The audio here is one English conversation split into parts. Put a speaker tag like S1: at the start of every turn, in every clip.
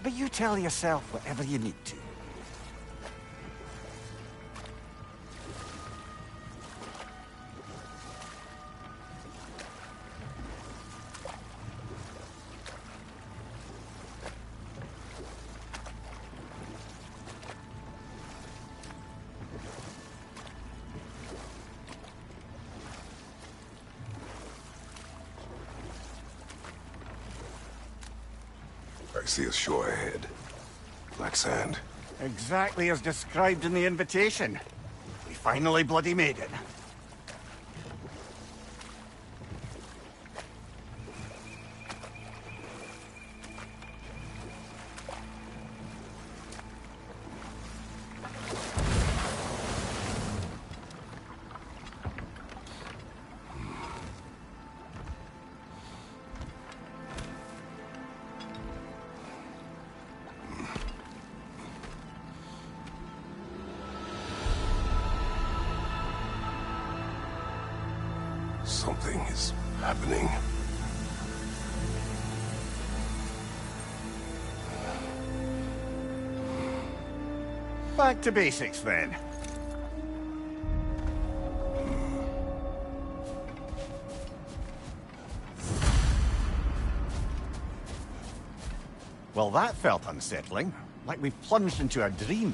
S1: But you tell yourself whatever you need to.
S2: I see a shore ahead. Black sand.
S1: Exactly as described in the invitation. We finally bloody made it.
S2: Something is happening.
S1: Back to basics then. Well, that felt unsettling. Like we plunged into a dream.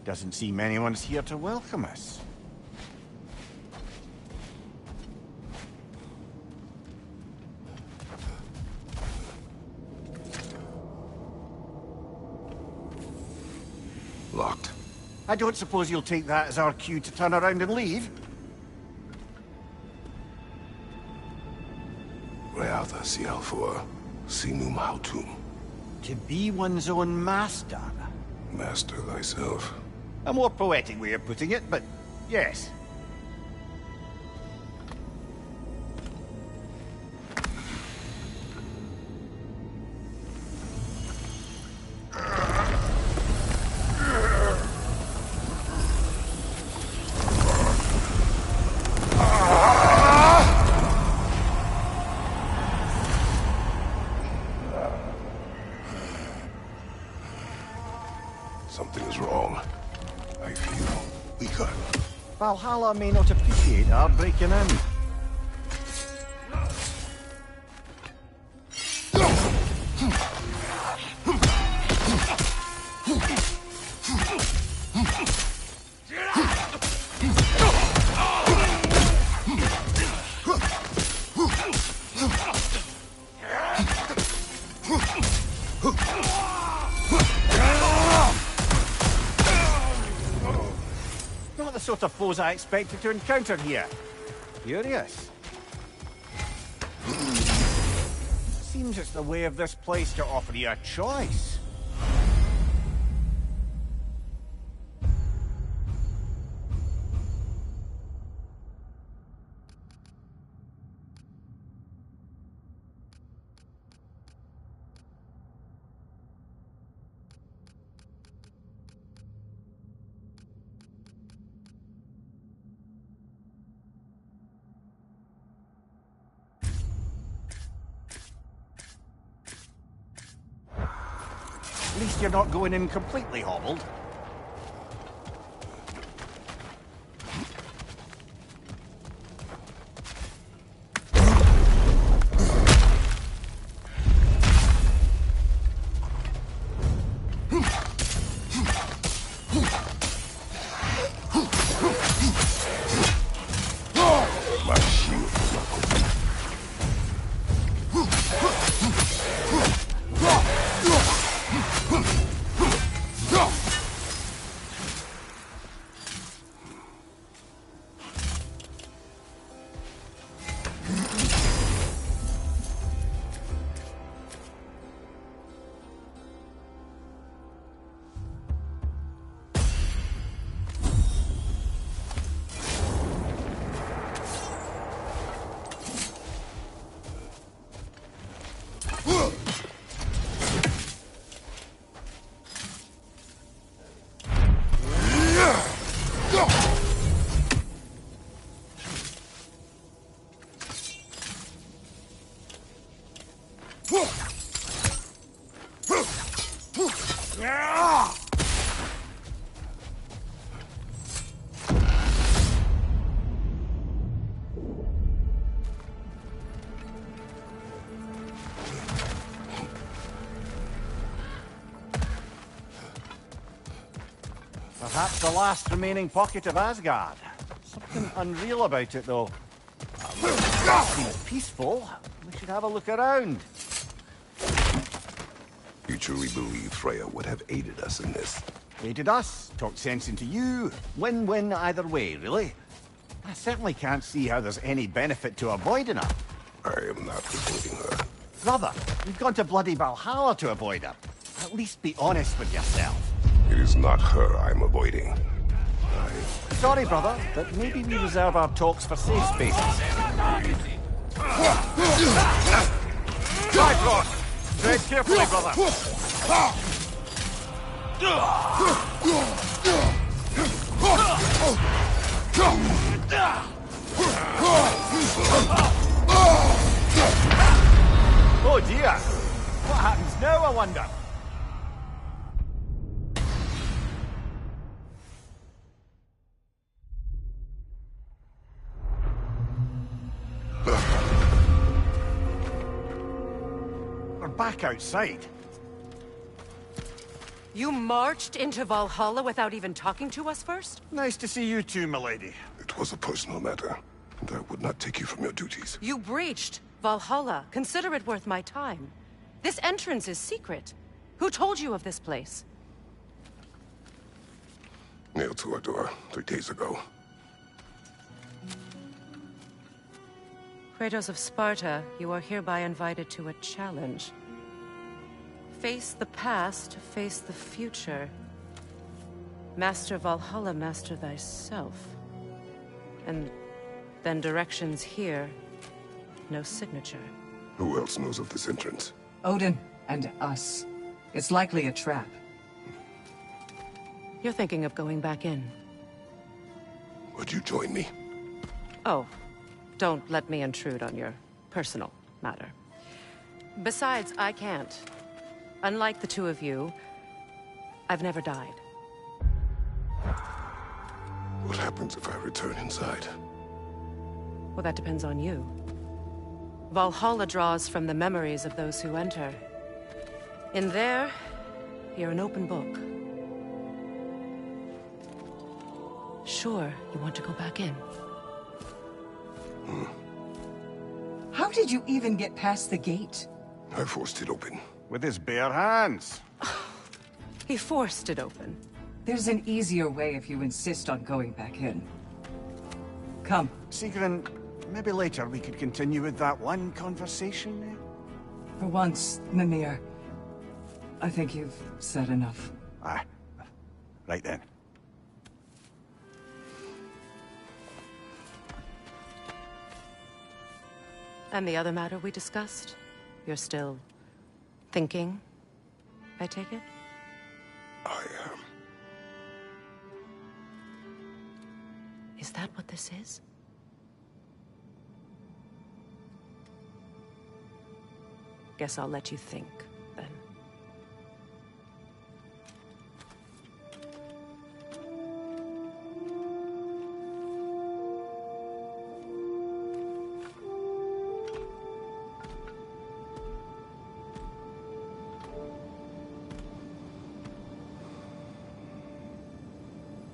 S1: Doesn't seem anyone's here to welcome us.
S2: Locked.
S1: I don't suppose you'll take that as our cue to turn around and leave?
S2: Reatha Sialfor, Sinum Hautum.
S1: To be one's own master.
S2: Master thyself.
S1: A more poetic way of putting it, but yes.
S2: Something is wrong. I feel weaker.
S1: Valhalla may not appreciate our breaking in. Not the sort of foes I expected to encounter here. Curious. Seems it's the way of this place to offer you a choice. At least you're not going in completely hobbled.
S2: My shield.
S1: The last remaining pocket of Asgard. Something unreal about it, though. Seems peaceful. We should have a look around.
S2: You truly believe Freya would have aided us in this?
S1: Aided us, talked sense into you. Win-win either way, really. I certainly can't see how there's any benefit to avoiding her.
S2: I am not avoiding her.
S1: Brother, we've gone to bloody Valhalla to avoid her. At least be honest with yourself.
S2: It is not her I'm avoiding.
S1: Sorry, brother, but maybe we reserve our talks for safe spaces. Bifrost! Tread carefully, brother. Oh dear! What happens now, I wonder? We're back outside.
S3: You marched into Valhalla without even talking to us first?
S1: Nice to see you too, milady.
S2: It was a personal matter, and I would not take you from your duties.
S3: You breached Valhalla. Consider it worth my time. This entrance is secret. Who told you of this place?
S2: Nailed to our door 3 days ago.
S3: Kratos of Sparta, you are hereby invited to a challenge. Face the past, face the future. Master Valhalla, master thyself. And then directions here, no signature.
S2: Who else knows of this entrance?
S4: Odin and us. It's likely a trap.
S3: You're thinking of going back in.
S2: Would you join me?
S3: Oh, don't let me intrude on your personal matter. Besides, I can't. Unlike the two of you, I've never died.
S2: What happens if I return inside?
S3: Well, that depends on you. Valhalla draws from the memories of those who enter. In there, you're an open book. Sure, you want to go back in.
S4: How did you even get past the gate?
S2: I forced it open.
S1: With his bare hands.
S3: He forced it open.
S4: There's an easier way if you insist on going back in. Come.
S1: Sigrun, maybe later we could continue with that one conversation, eh?
S4: For once, Mimir, I think you've said enough.
S1: Aye. Right then.
S3: And the other matter we discussed? You're still thinking, I take it?
S2: I am.
S3: Is that what this is? Guess I'll let you think, then.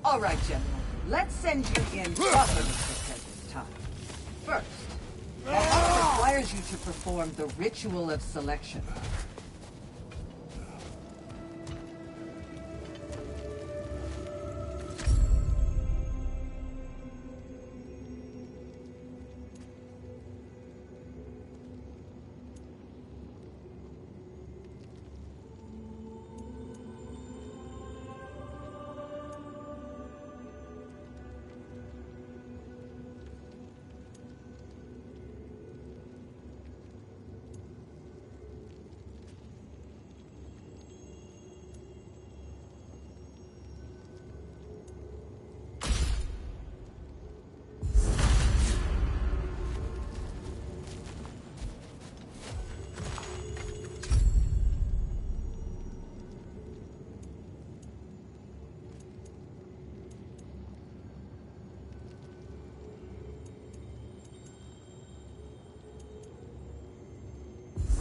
S4: All right, General. Let's send you in properly prepared this time. First, Valhalla requires you to perform the ritual of selection.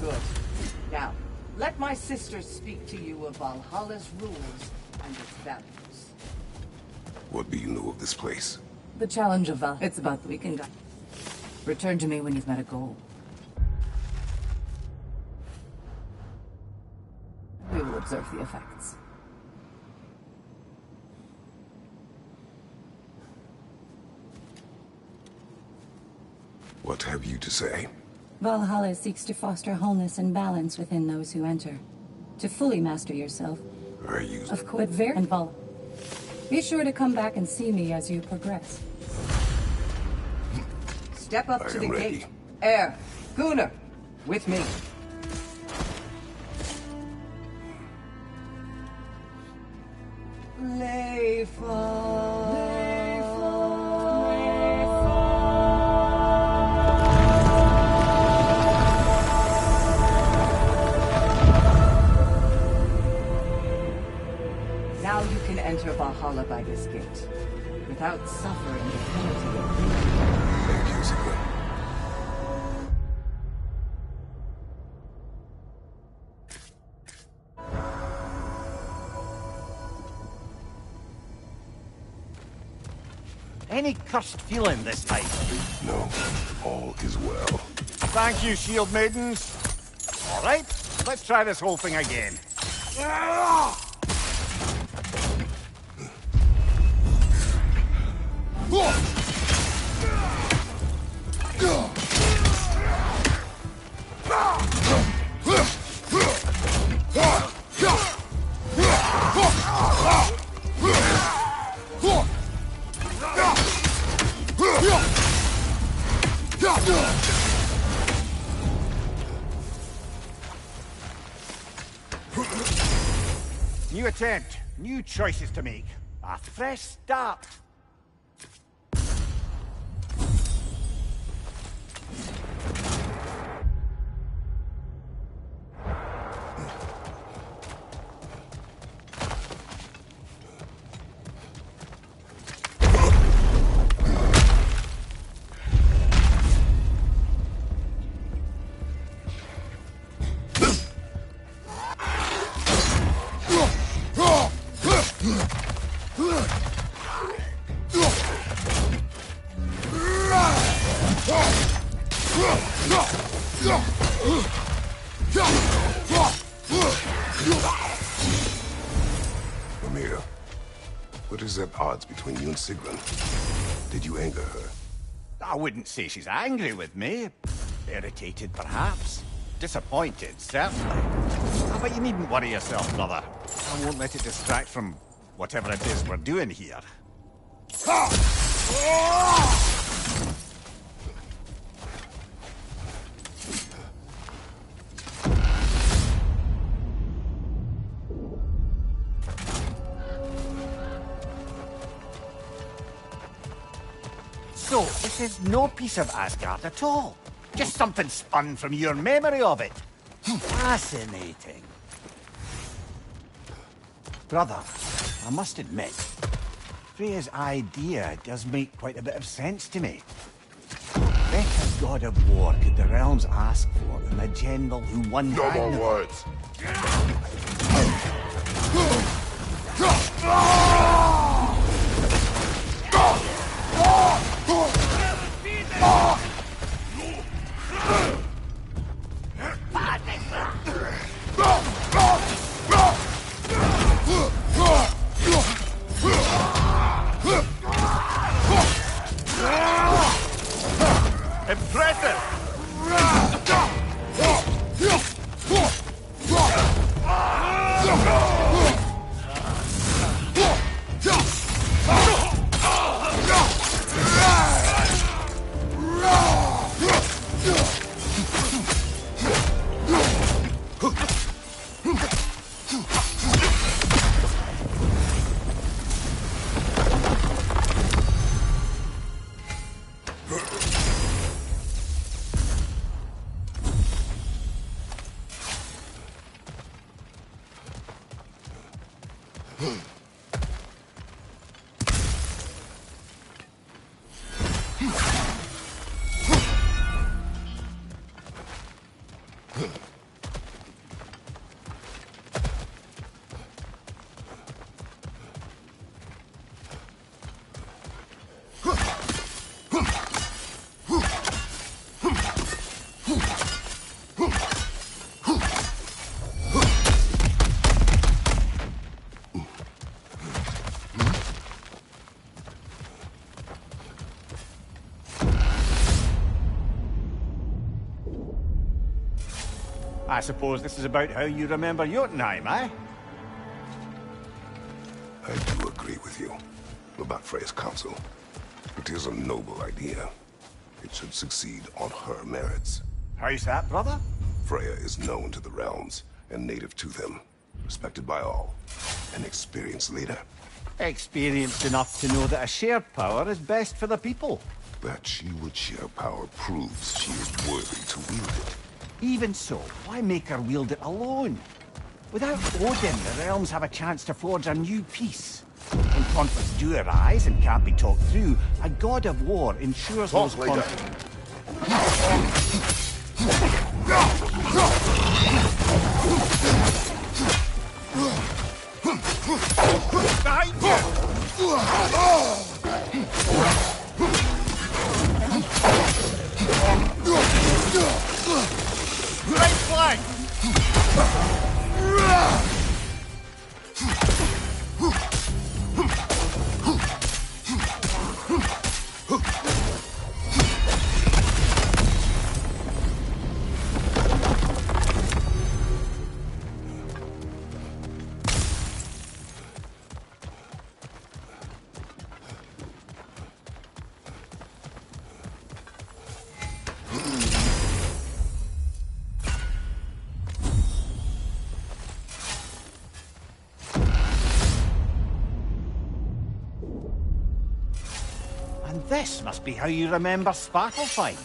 S4: Good. Now, let my sisters speak to you of Valhalla's rules and its values.
S2: What do you know of this place?
S4: The challenge of Val. It's about the weekend guy. Return to me when you've met a goal. We will observe the effects.
S2: What have you to say?
S5: Valhalla seeks to foster wholeness and balance within those who enter. To fully master yourself.
S2: Are you...
S5: Of course, very involved. Be sure to come back and see me as you progress.
S4: Step up to
S2: I
S4: the
S2: am ready.
S4: gate. Air, Gunnar, with me. Now you can enter Valhalla by this gate, without suffering the penalty of grief.
S2: Thank you, Sigmund.
S1: Any cursed feeling this time?
S2: No, all is well.
S1: Thank you, shield maidens. All right, let's try this whole thing again. New attempt, new choices to make. A fresh start.
S2: Amir, what is at odds between you and Sigrun? Did you anger her?
S1: I wouldn't say she's angry with me. Irritated, perhaps. Disappointed, certainly. But you needn't worry yourself, brother. I won't let it distract from whatever it is we're doing here. So, this is no piece of Asgard at all. Just something spun from your memory of it. Fascinating. Brother, I must admit, Freya's idea does make quite a bit of sense to me. Better god of war could the realms ask for than the general who won
S2: No more
S1: Ragnarok.
S2: words.
S1: Impressive! I suppose this is about how you remember Jotunheim, eh?
S2: I do agree with you about Freya's council. It is a noble idea. It should succeed on her merits.
S1: How's that, brother?
S2: Freya is known to the realms and native to them, respected by all. An experienced leader.
S1: Experienced enough to know that a shared power is best for the people.
S2: That she would share power proves she is worthy to wield it.
S1: Even so, why make her wield it alone? Without Odin, the realms have a chance to forge a new peace. When conflicts do arise and can't be talked through, a god of war ensures those conflicts. Behind you! Right flank! This must be how you remember Svartalfheim.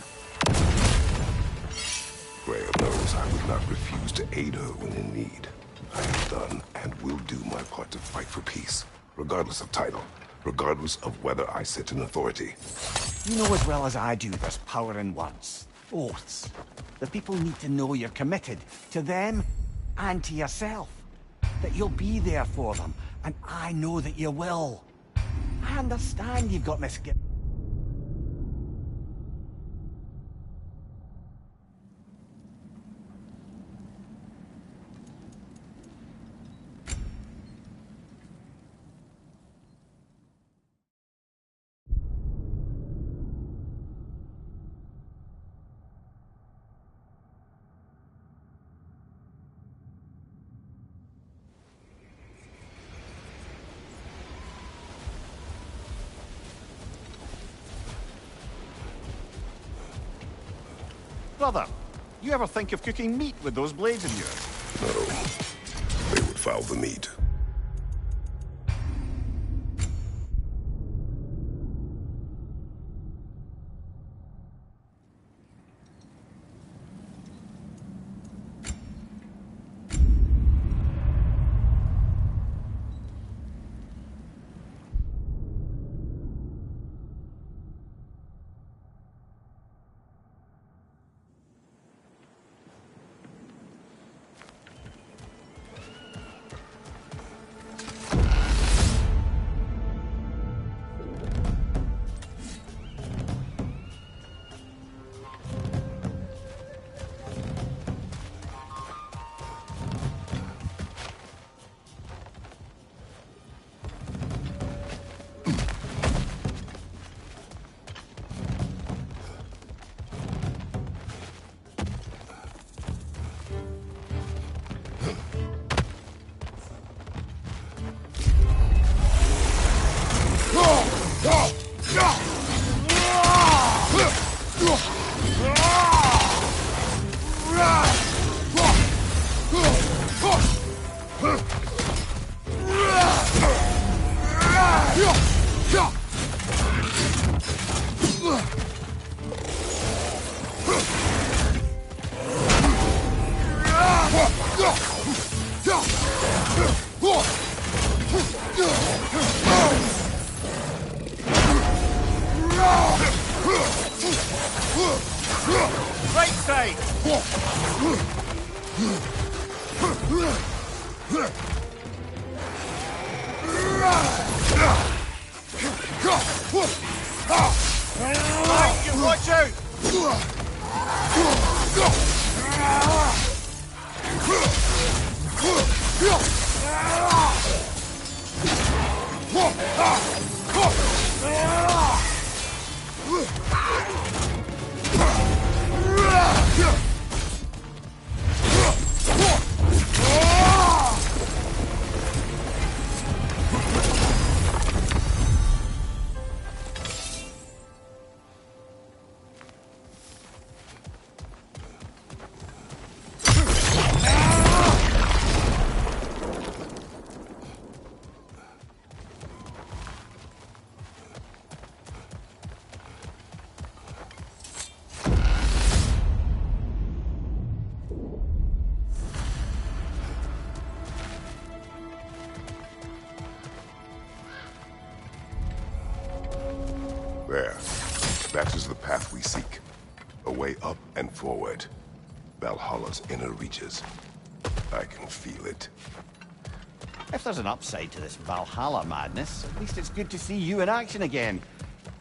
S2: Freya knows I would not refuse to aid her when in need. I have done and will do my part to fight for peace, regardless of title, regardless of whether I sit in authority.
S1: You know as well as I do there's power in words. Oaths. The people need to know you're committed to them and to yourself. That you'll be there for them, and I know that you will. I understand you've got misgivings. Brother, you ever think of cooking meat with those blades of yours?
S2: No, they would foul the meat.
S1: Right side! Right, you watch out!
S2: path we seek. A way up and forward. Valhalla's inner reaches. I can feel it.
S1: If there's an upside to this Valhalla madness, at least it's good to see you in action again.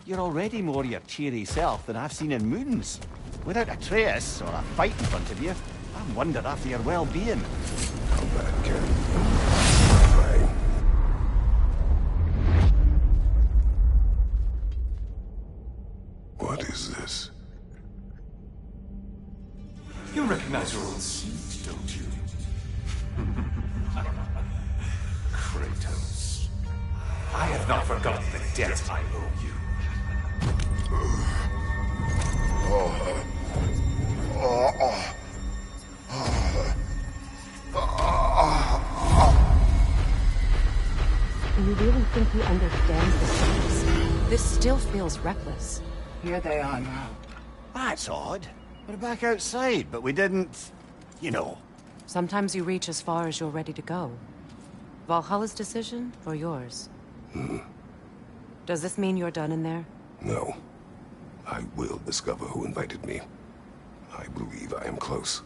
S1: You're already more your cheery self than I've seen in moons. Without Atreus or a fight in front of you, I'm wondering after your well-being.
S2: Combat can. Trying. What is this?
S6: You recognize your own seat, don't you? Kratos. I have not forgotten the debt I owe you.
S3: You really think he understands the stakes? This still feels reckless.
S4: Here they are now.
S1: That's odd. We're back outside, but we didn't... you know.
S3: Sometimes you reach as far as you're ready to go. Valhalla's decision, or yours? Does this mean you're done in there?
S2: No. I will discover who invited me. I believe I am close.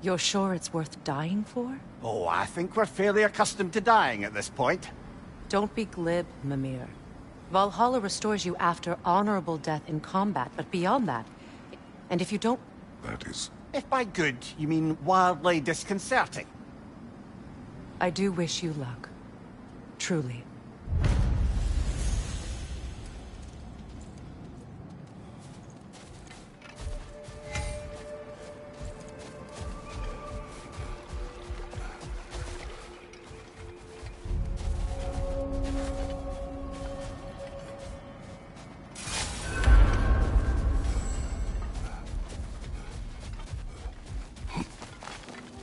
S3: You're sure it's worth dying for?
S1: Oh, I think we're fairly accustomed to dying at this point.
S3: Don't be glib, Mimir. Valhalla restores you after honorable death in combat, but beyond that... And if you don't...
S2: That is...
S1: If by good, you mean wildly disconcerting.
S3: I do wish you luck. Truly.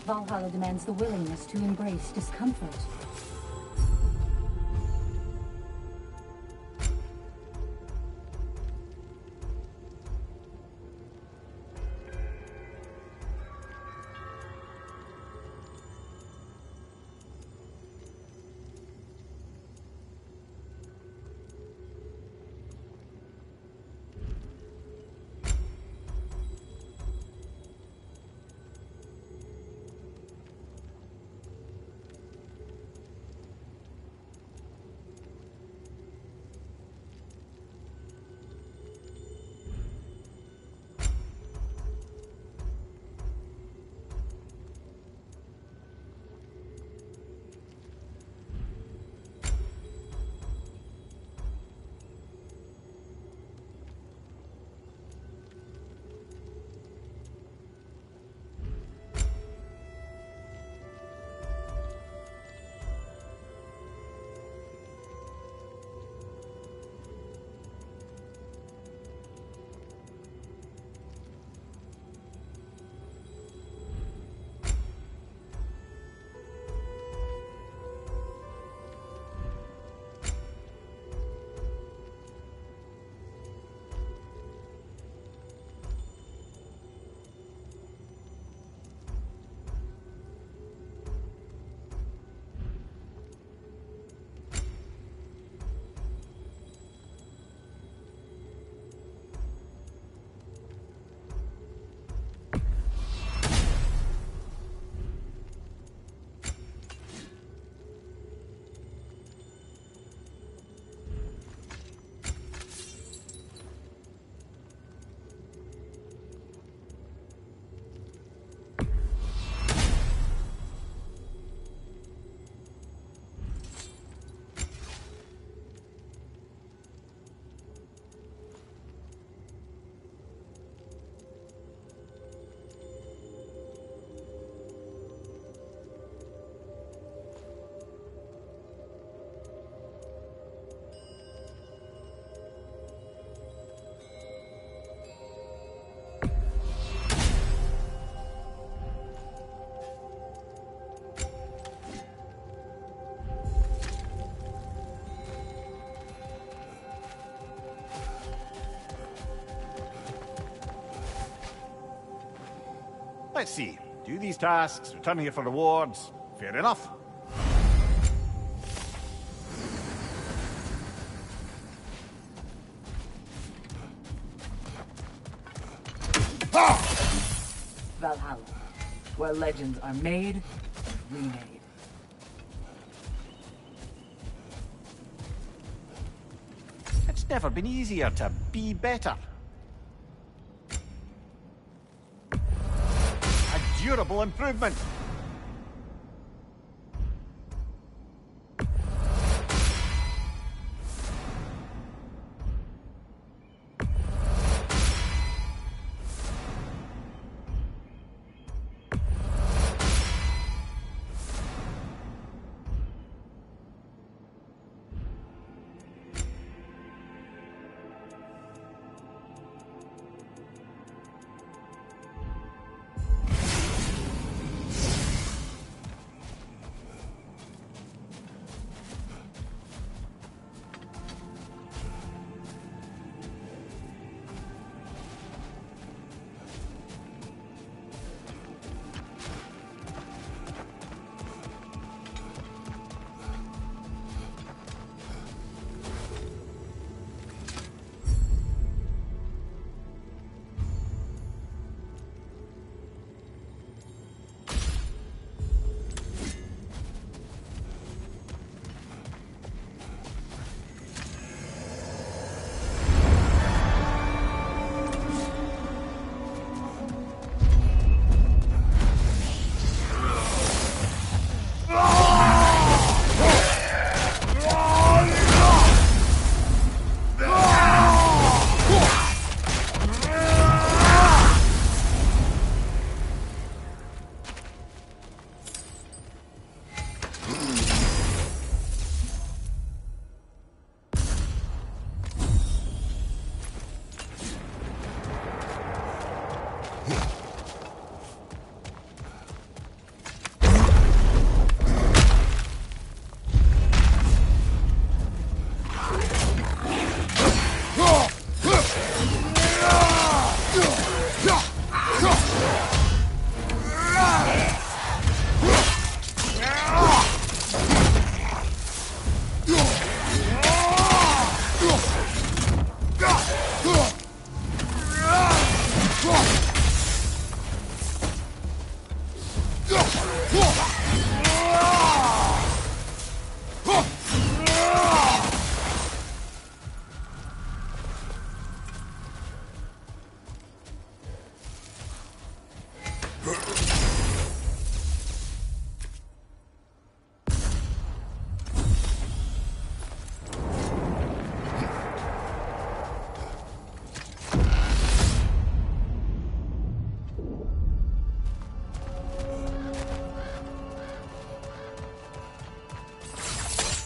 S5: Valhalla demands the willingness to embrace discomfort.
S1: Let's see. Do these tasks, return here for rewards. Fair enough.
S4: Valhalla, where legends are made and remade.
S1: It's never been easier to be better. A durable improvement.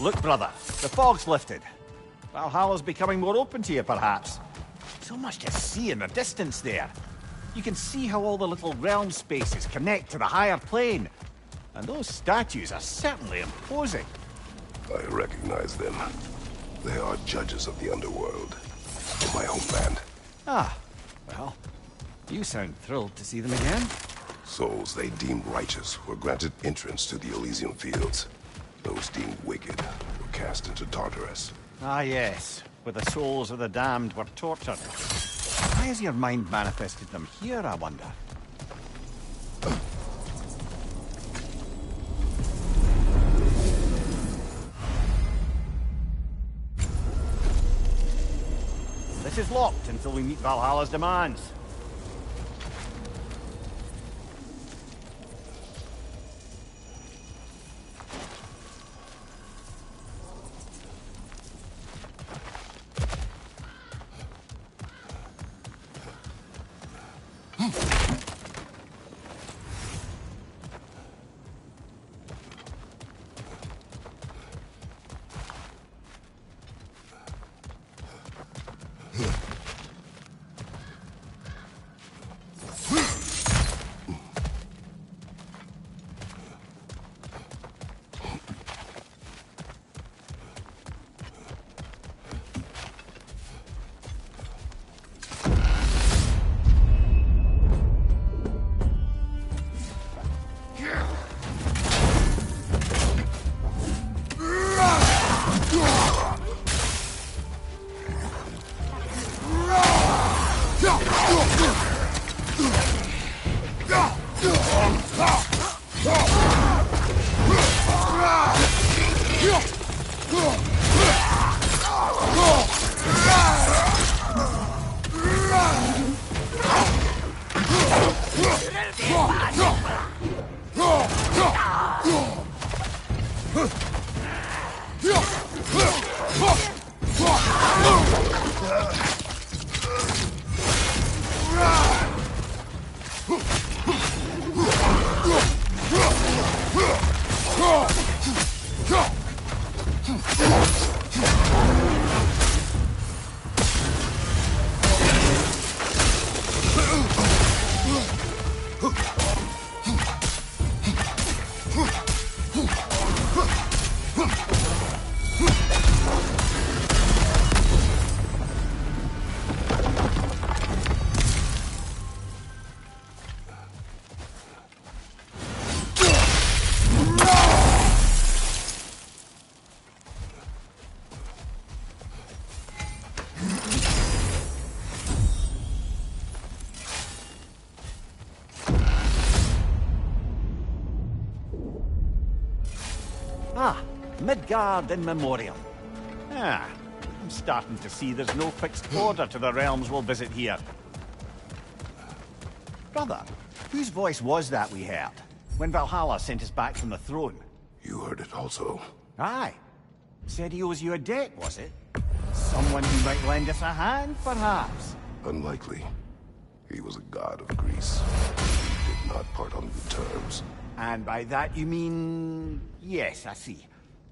S1: Look, brother, the fog's lifted. Valhalla's becoming more open to you, perhaps. So much to see in the distance there. You can see how all the little realm spaces connect to the higher plane. And those statues are certainly imposing.
S2: I recognize them. They are judges of the underworld. Of my homeland.
S1: Ah, well, you sound thrilled to see them again.
S2: Souls they deemed righteous were granted entrance to the Elysium Fields. Those deemed wicked were cast into Tartarus.
S1: Ah, yes, where the souls of the damned were tortured. Why has your mind manifested them here, I wonder? This is locked until we meet Valhalla's demands. Midgard in memoriam. Ah, I'm starting to see there's no fixed order to the realms we'll visit here. Brother, whose voice was that we heard when Valhalla sent us back from the throne?
S2: You heard it also.
S1: Aye. Said he owes you a debt, was it? Someone who might lend us a hand, perhaps?
S2: Unlikely. He was a god of Greece. He did not part on good terms.
S1: And by that you mean... Yes, I see.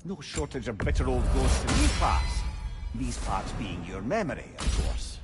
S1: No shortage of bitter old ghosts in these parts. These parts being your memory, of course.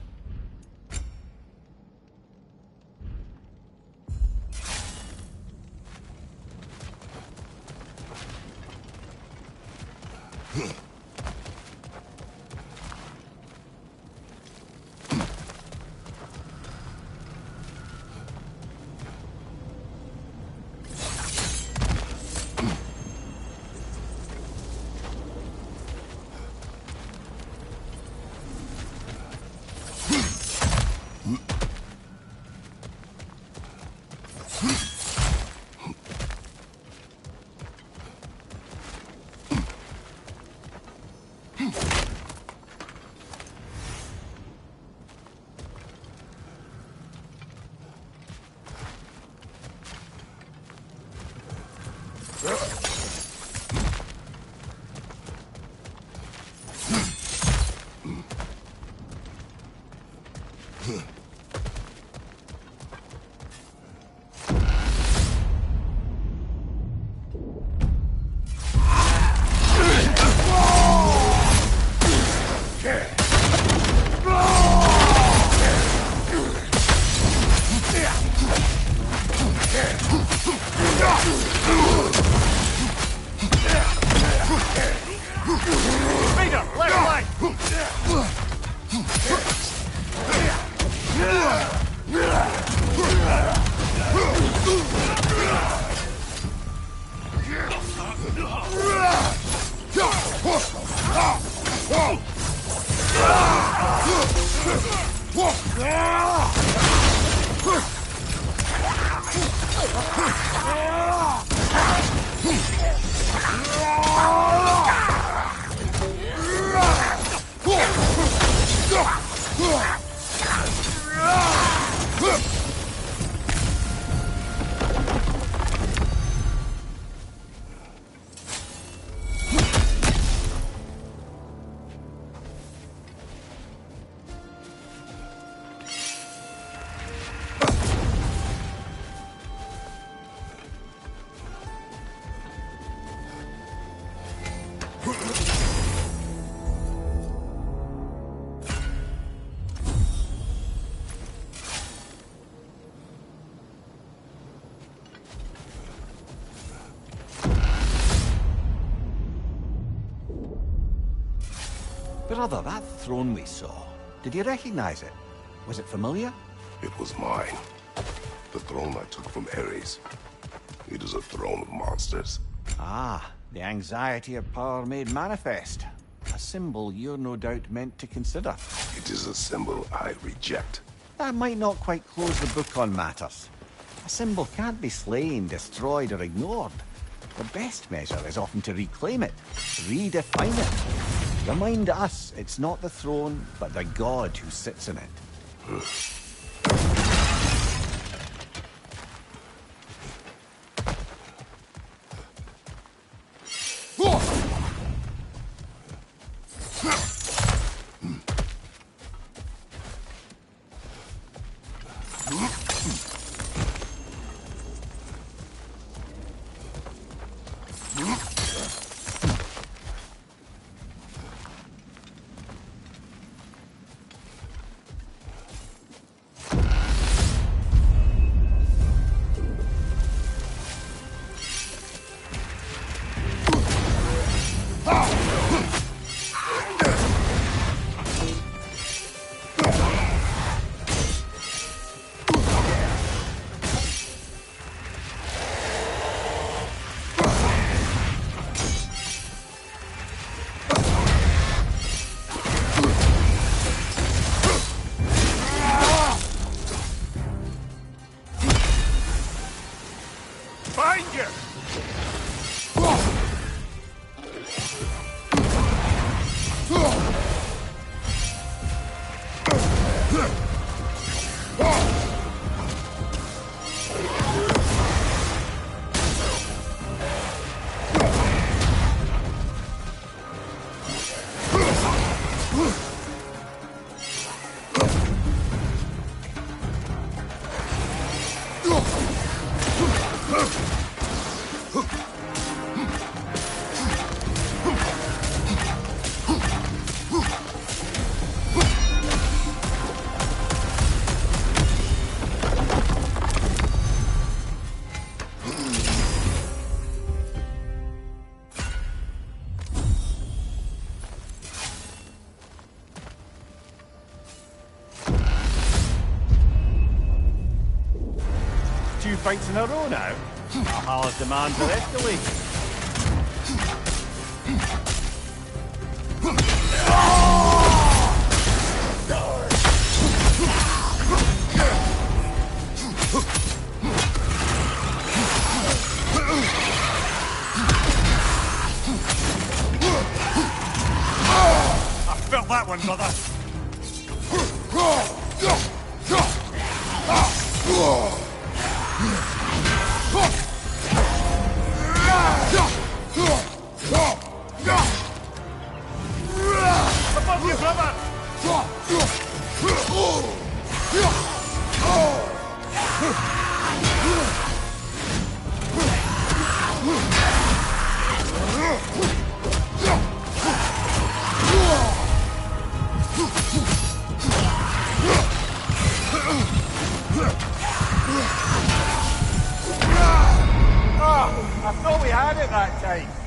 S1: Brother, that throne we saw, did you recognize it? Was it familiar?
S2: It was mine. The throne I took from Ares. It is a throne of monsters.
S1: Ah, the anxiety of power made manifest. A symbol you're no doubt meant to consider.
S2: It is a symbol I reject.
S1: That might not quite close the book on matters. A symbol can't be slain, destroyed, or ignored. The best measure is often to reclaim it, redefine it. Remind us it's not the throne, but the god who sits in it. Two fights in a row now. Valhalla's demands are escalating. I felt that one, brother. Above you, brother! I thought we had it that time.